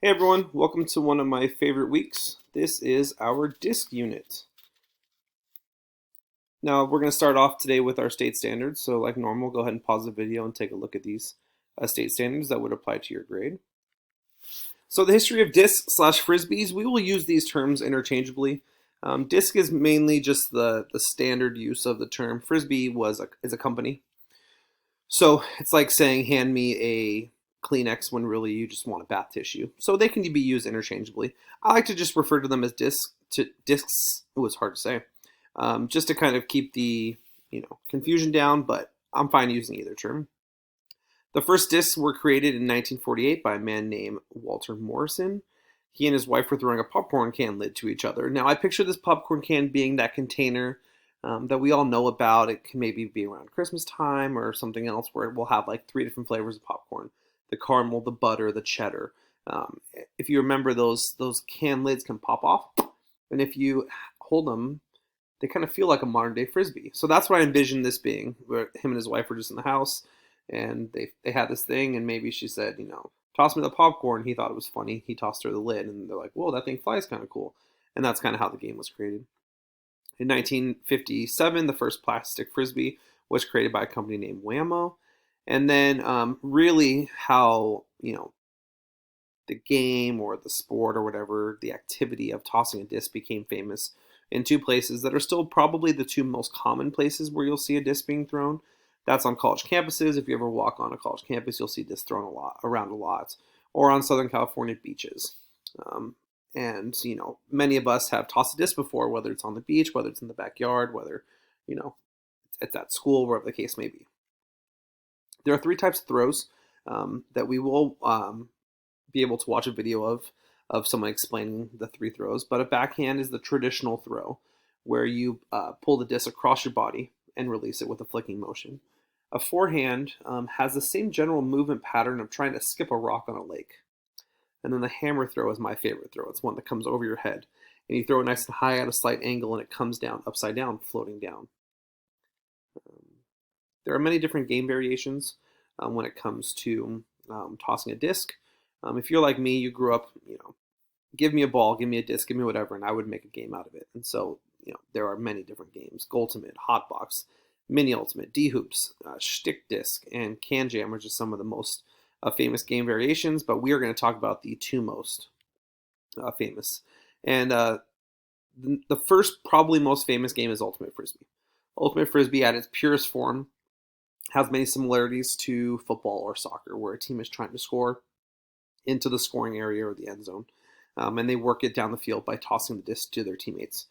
Hey everyone, welcome to one of my favorite weeks. This is our disc unit. Now we're going to start off today with our state standards. So like normal, go ahead and pause the video and take a look at these state standards that would apply to your grade. So the history of discs slash frisbees, we will use these terms interchangeably. Disc is mainly just the standard use of the term. Frisbee is a company. So it's like saying hand me a Kleenex when really you just want a bath tissue. So they can be used interchangeably. I like to just refer to them as discs. It was hard to say, just to kind of keep the confusion down. But I'm fine using either term. The first discs were created in 1948 by a man named Walter Morrison. He and his wife were throwing a popcorn can lid to each other. Now I picture this popcorn can being that container that we all know about. It can maybe be around Christmas time or something else where we'll have like three different flavors of popcorn: the caramel, the butter, the cheddar. If you remember, those can lids can pop off, and if you hold them, they kind of feel like a modern day frisbee. So that's what I envisioned this being, where him and his wife were just in the house, and they had this thing, and maybe she said, toss me the popcorn. He thought it was funny. He tossed her the lid, and they're like, whoa, that thing flies kind of cool. And that's kind of how the game was created. In 1957, the first plastic frisbee was created by a company named Wham-O. And then really how, the game or the sport or whatever, the activity of tossing a disc became famous in two places that are still probably the two most common places where you'll see a disc being thrown. That's on college campuses. If you ever walk on a college campus, you'll see discs thrown around a lot, or on Southern California beaches. And many of us have tossed a disc before, whether it's on the beach, whether it's in the backyard, whether you know it's at school, wherever the case may be. There are three types of throws that we will be able to watch a video of someone explaining the three throws. But a backhand is the traditional throw, where you pull the disc across your body and release it with a flicking motion. A forehand has the same general movement pattern of trying to skip a rock on a lake. And then the hammer throw is my favorite throw. It's one that comes over your head, and you throw it nice and high at a slight angle, and it comes down upside down, floating down. Um, there are many different game variations when it comes to tossing a disc. If you're like me, you grew up, give me a ball, give me a disc, give me whatever, and I would make a game out of it. And so, there are many different games: Goaltimate, Hotbox, Mini Ultimate, D Hoops, Stick Disc, and Can Jam are just some of the most famous game variations. But we are going to talk about the two most famous. And the first, probably most famous game is Ultimate Frisbee. Ultimate Frisbee, at its purest form, has many similarities to football or soccer, where a team is trying to score into the scoring area or the end zone. And they work it down the field by tossing the disc to their teammates.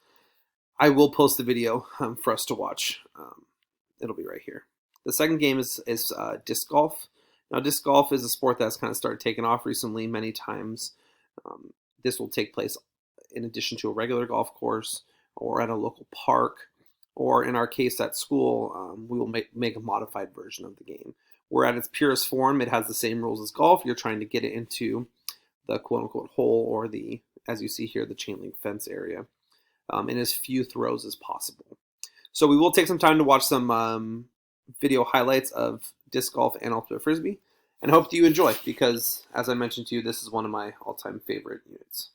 I will post the video for us to watch. It'll be right here. The second game is disc golf. Now, disc golf is a sport that's kind of started taking off recently. Many times, this will take place in addition to a regular golf course or at a local park, or in our case at school, we will make a modified version of the game. Where at its purest form, it has the same rules as golf. You're trying to get it into the quote-unquote hole, or the, as you see here, the chain link fence area, in as few throws as possible. So we will take some time to watch some video highlights of disc golf and Ultimate Frisbee, and hope that you enjoy, because, as I mentioned to you, this is one of my all-time favorite units.